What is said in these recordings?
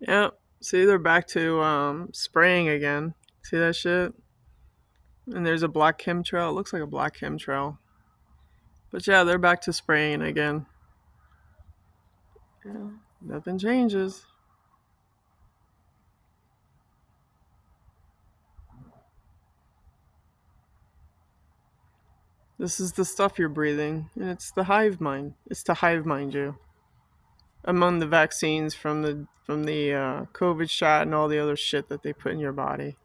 Yep. See, they're back to spraying again. See that shit? And there's a black chemtrail. It looks like a black chemtrail. But yeah, they're back to spraying again. Yeah, nothing changes. This is the stuff you're breathing, and it's the hive mind. It's to hive mind you. Among the vaccines from the COVID shot and all the other shit that they put in your body.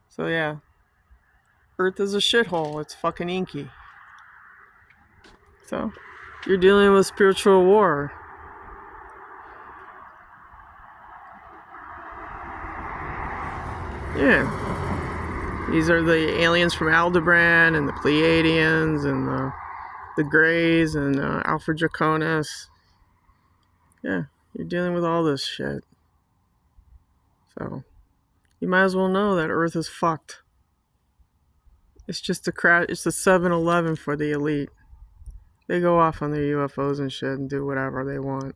So yeah, Earth is a shithole. It's fucking inky. So you're dealing with spiritual war. Yeah, these are the aliens from Aldebaran and the Pleiadians and the Greys and Alpha Draconis. Yeah, you're dealing with all this shit. So you might as well know that Earth is fucked. It's just a crash. It's a 7-Eleven for the elite. They go off on their UFOs and shit and do whatever they want.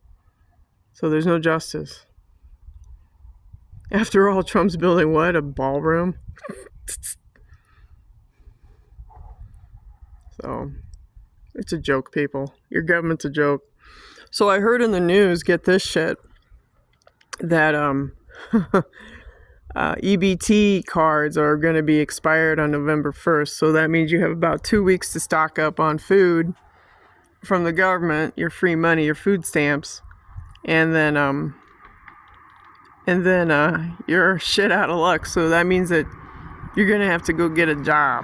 So there's no justice. After all, Trump's building what? A ballroom? So it's a joke, people. Your government's a joke. So I heard in the news, get this shit, that EBT cards are going to be expired on November 1st. So that means you have about 2 weeks to stock up on food from the government, your free money, your food stamps, and then you're shit out of luck. So that means that you're gonna have to go get a job,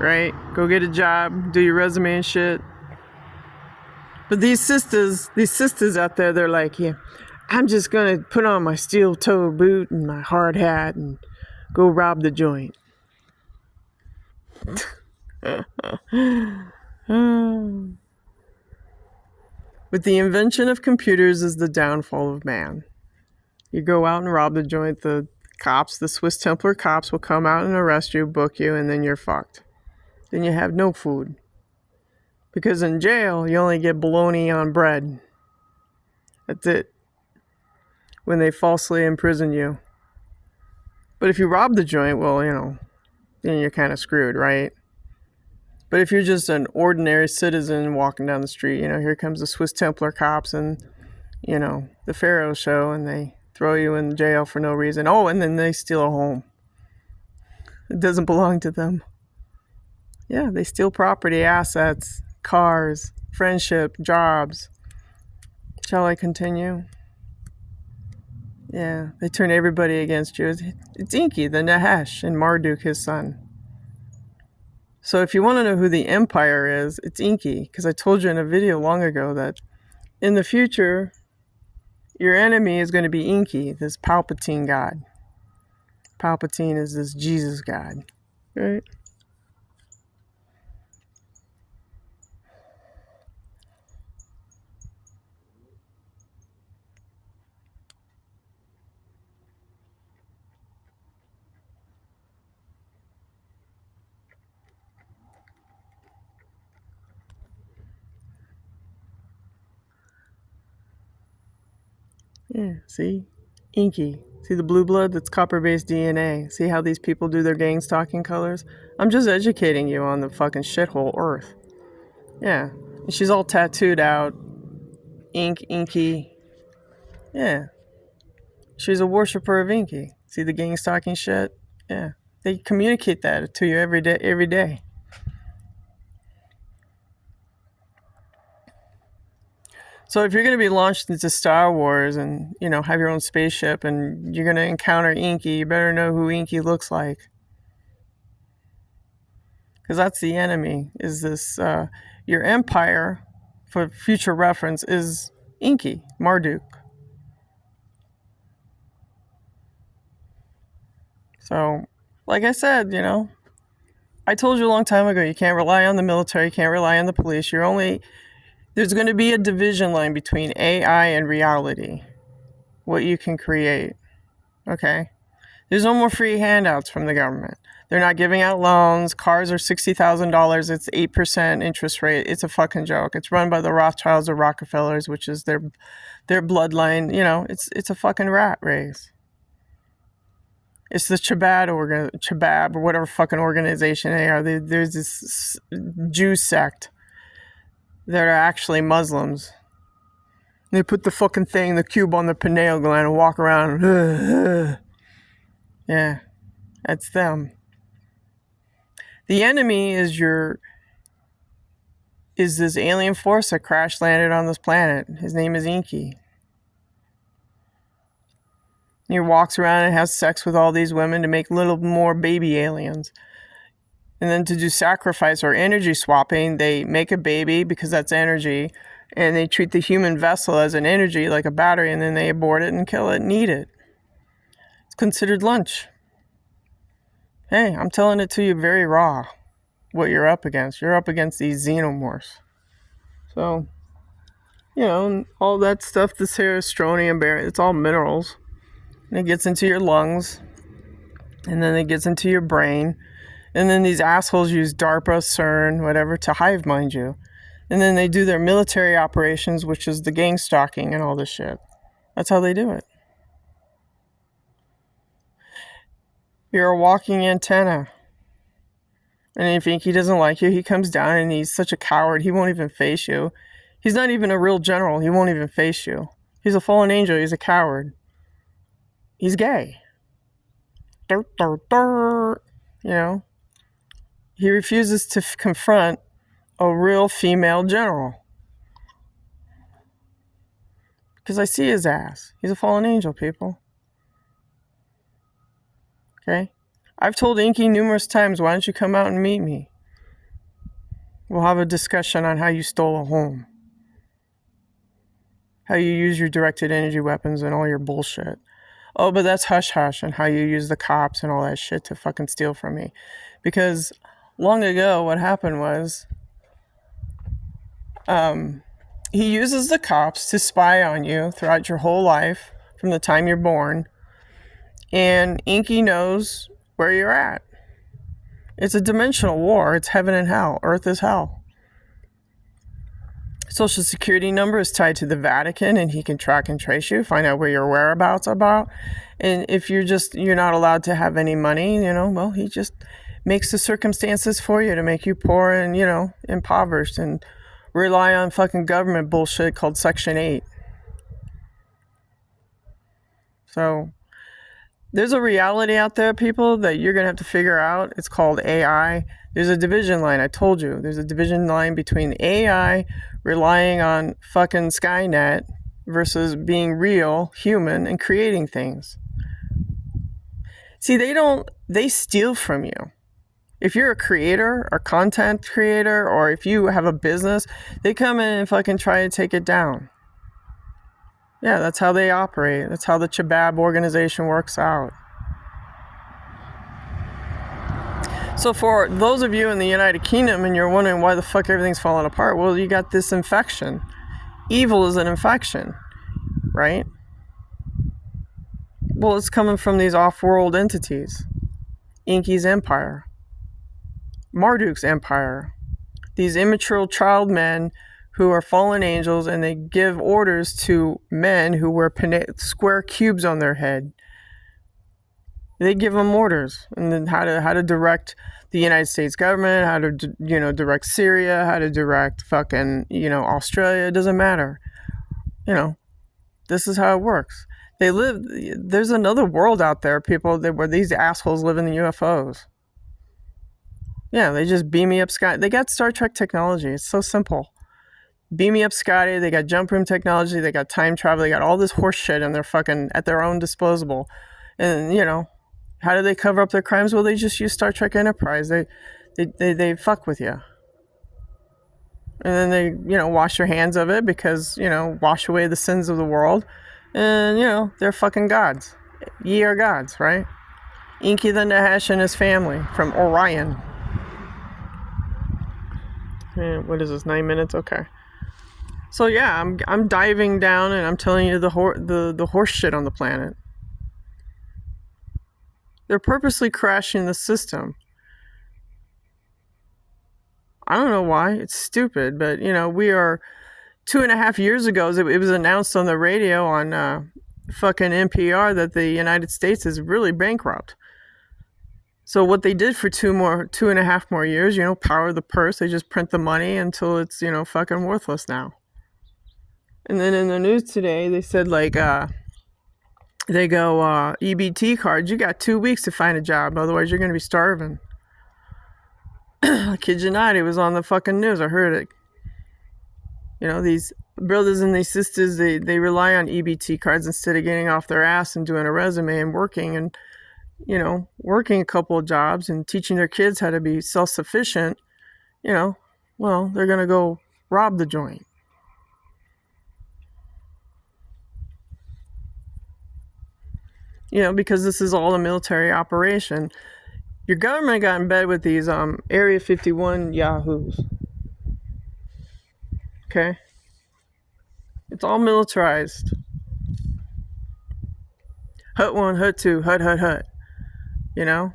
right? Go get a job, do your resume and shit. But these sisters out there, they're like, yeah, I'm just gonna put on my steel-toed boot and my hard hat and go rob the joint. With the invention of computers is the downfall of man. You go out and rob the joint, the cops, the Swiss Templar cops will come out and arrest you, book you, and then you're fucked. Then you have no food. Because in jail, you only get bologna on bread. That's it. When they falsely imprison you. But if you rob the joint, well, then you're kind of screwed, right? But if you're just an ordinary citizen walking down the street, here comes the Swiss Templar cops and, the Pharaoh show, and they throw you in jail for no reason. Oh, and then they steal a home. It doesn't belong to them. Yeah, they steal property, assets, cars, friendship, jobs. Shall I continue? Yeah, they turn everybody against you. It's Enki, the Nahash, and Marduk, his son. So if you want to know who the Empire is, it's Enki, because I told you in a video long ago that in the future, your enemy is going to be Enki, this Palpatine god. Palpatine is this Jesus god, right? Yeah, see? Inky. See the blue blood? That's copper-based DNA. See how these people do their gang stalking colors? I'm just educating you on the fucking shithole Earth. Yeah. And she's all tattooed out. Inky. Yeah. She's a worshiper of Inky. See the gang stalking shit? Yeah. They communicate that to you every day. So if you're going to be launched into Star Wars and, have your own spaceship and you're going to encounter Inky, you better know who Inky looks like. Because that's the enemy, is this, your empire, for future reference, is Enki, Marduk. So, like I said, I told you a long time ago, you can't rely on the military, you can't rely on the police. There's going to be a division line between AI and reality, what you can create, okay? There's no more free handouts from the government. They're not giving out loans. Cars are $60,000. It's 8% interest rate. It's a fucking joke. It's run by the Rothschilds or Rockefellers, which is their bloodline. It's a fucking rat race. It's the Chabab or whatever fucking organization they are. There's this Jew sect that are actually Muslims. They put the fucking thing, the cube on the pineal gland and walk around. Yeah, that's them. The enemy is this alien force that crash landed on this planet. His name is Enki. He walks around and has sex with all these women to make little more baby aliens. And then to do sacrifice or energy swapping, they make a baby because that's energy. And they treat the human vessel as an energy, like a battery, and then they abort it and kill it and eat it. It's considered lunch. Hey, I'm telling it to you very raw, what you're up against. You're up against these xenomorphs. So, all that stuff, this here is strontium, it's all minerals. And it gets into your lungs, and then it gets into your brain. And then these assholes use DARPA, CERN, whatever, to hive mind you. And then they do their military operations, which is the gang stalking and all this shit. That's how they do it. You're a walking antenna. And if Enki doesn't like you, he comes down and he's such a coward, he won't even face you. He's not even a real general. He won't even face you. He's a fallen angel. He's a coward. He's gay. He refuses to confront a real female general. Because I see his ass. He's a fallen angel, people. Okay? I've told Enki numerous times, why don't you come out and meet me? We'll have a discussion on how you stole a home. How you use your directed energy weapons and all your bullshit. Oh, but that's hush-hush, and how you use the cops and all that shit to fucking steal from me. Because long ago, what happened was, he uses the cops to spy on you throughout your whole life, from the time you're born, and Enki knows where you're at. It's a dimensional war. It's heaven and hell. Earth is hell. Social security number is tied to the Vatican, and he can track and trace you, find out where your whereabouts are about. And if you're not allowed to have any money, well, he just makes the circumstances for you to make you poor and, impoverished and rely on fucking government bullshit called Section 8. So there's a reality out there, people, that you're going to have to figure out. It's called AI. There's a division line. I told you. There's a division line between AI relying on fucking Skynet versus being real, human, and creating things. See, they steal from you. If you're a creator or content creator, or if you have a business, they come in and fucking try to take it down. Yeah, that's how they operate. That's how the Chabab organization works out. So for those of you in the United Kingdom and you're wondering why the fuck everything's falling apart, well, you got this infection. Evil is an infection, right? Well, it's coming from these off-world entities. Enki's empire. Marduk's empire. These immature child men who are fallen angels, and they give orders to men who wear square cubes on their head. They give them orders, and then how to direct the United States government, how to direct Syria, how to direct fucking Australia. It doesn't matter. This is how it works. They live. There's another world out there, people, where these assholes live in the UFOs. Yeah, they just beam me up sky. They got Star Trek technology. It's so simple. Beam me up Scotty. They got jump room technology. They got time travel. They got all this horse shit, and they're fucking at their own disposal. And how do they cover up their crimes? Well, they just use Star Trek Enterprise. They fuck with you, and then they wash their hands of it because wash away the sins of the world, and they're fucking gods. Ye are gods, right? Enki the Nahesh and his family from Orion. What is this? 9 minutes? Okay. So yeah, I'm diving down and I'm telling you the horse shit on the planet. They're purposely crashing the system. I don't know why. It's stupid, but we are 2.5 years ago. It was announced on the radio on fucking NPR that the United States is really bankrupt. So what they did for 2.5 more years, power the purse. They just print the money until it's fucking worthless now. And then in the news today, they said they go EBT cards. You got 2 weeks to find a job, otherwise you're gonna be starving. I kid you not, it was on the fucking news. I heard it. These brothers and these sisters, they rely on EBT cards instead of getting off their ass and doing a resume and working working a couple of jobs and teaching their kids how to be self-sufficient. Well, they're gonna go rob the joint. Because this is all a military operation. Your government got in bed with these Area 51 yahoos. Okay? It's all militarized. Hut 1, Hut 2, Hut. Get on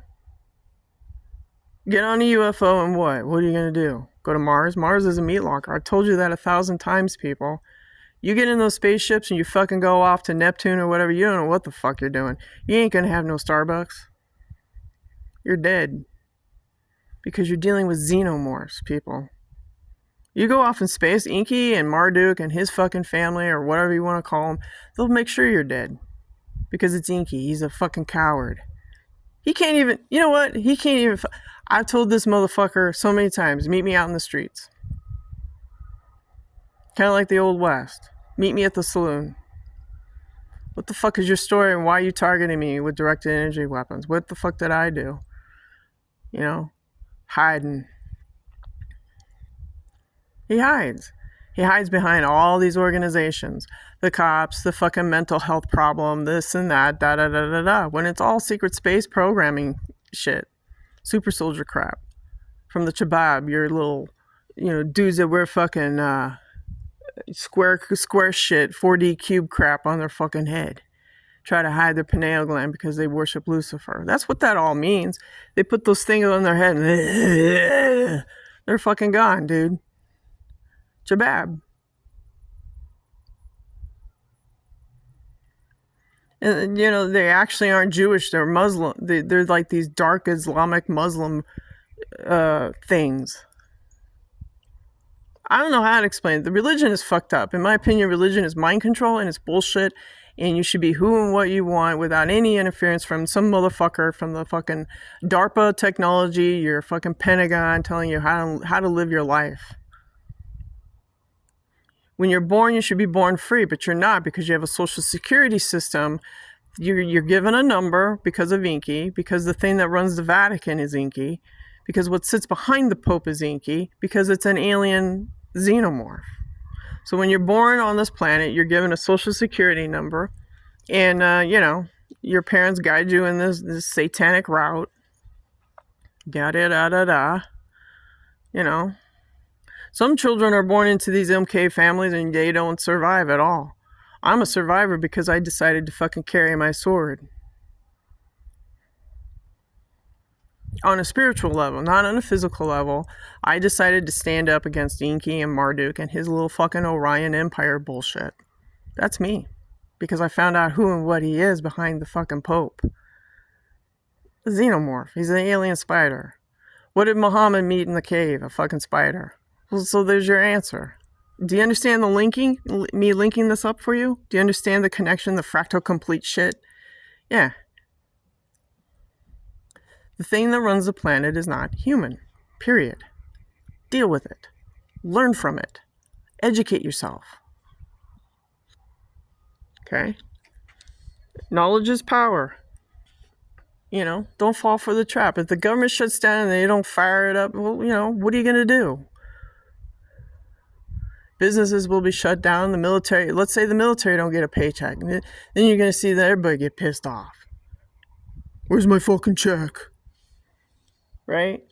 a UFO and what? What are you going to do? Go to Mars? Mars is a meat locker. I've told you that 1,000 times, people. You get in those spaceships and you fucking go off to Neptune or whatever, you don't know what the fuck you're doing. You ain't going to have no Starbucks. You're dead. Because you're dealing with xenomorphs, people. You go off in space, Enki and Marduk and his fucking family or whatever you want to call them, they'll make sure you're dead. Because it's Enki. He's a fucking coward. He can't even, you know what? He can't even, I've told this motherfucker so many times, meet me out in the streets. Kind of like the Old West. Meet me at the saloon. What the fuck is your story and why are you targeting me with directed energy weapons? What the fuck did I do? Hiding. He hides. He hides behind all these organizations. The cops, the fucking mental health problem, this and that, da-da-da-da-da. When it's all secret space programming shit. Super soldier crap. From the Chabab, your little, dudes that wear fucking square shit, 4D cube crap on their fucking head. Try to hide their pineal gland because they worship Lucifer. That's what that all means. They put those things on their head and they're fucking gone, dude. Chabab. And they actually aren't Jewish. They're Muslim. They're like these dark Islamic Muslim things. I don't know how to explain it. The religion is fucked up. In my opinion, religion is mind control and it's bullshit. And you should be who and what you want without any interference from some motherfucker from the fucking DARPA technology, your fucking Pentagon telling you how to live your life. When you're born, you should be born free, but you're not because you have a social security system. You're given a number because of Enki, because the thing that runs the Vatican is Enki, because what sits behind the Pope is Enki, because it's an alien xenomorph. So when you're born on this planet, you're given a social security number, and your parents guide you in this satanic route. Da-da-da-da-da. Some children are born into these MK families and they don't survive at all. I'm a survivor because I decided to fucking carry my sword. On a spiritual level, not on a physical level, I decided to stand up against Enki and Marduk and his little fucking Orion Empire bullshit. That's me. Because I found out who and what he is behind the fucking Pope. A xenomorph. He's an alien spider. What did Muhammad meet in the cave? A fucking spider. Well, so there's your answer. Do you understand the linking? Me linking this up for you? Do you understand the connection, the fractal complete shit? Yeah. The thing that runs the planet is not human. Period. Deal with it. Learn from it. Educate yourself. Okay? Knowledge is power. Don't fall for the trap. If the government shuts down and they don't fire it up, well, what are you going to do? Businesses will be shut down. The military, let's say the military don't get a paycheck. Then you're going to see that everybody get pissed off. Where's my fucking check? Right?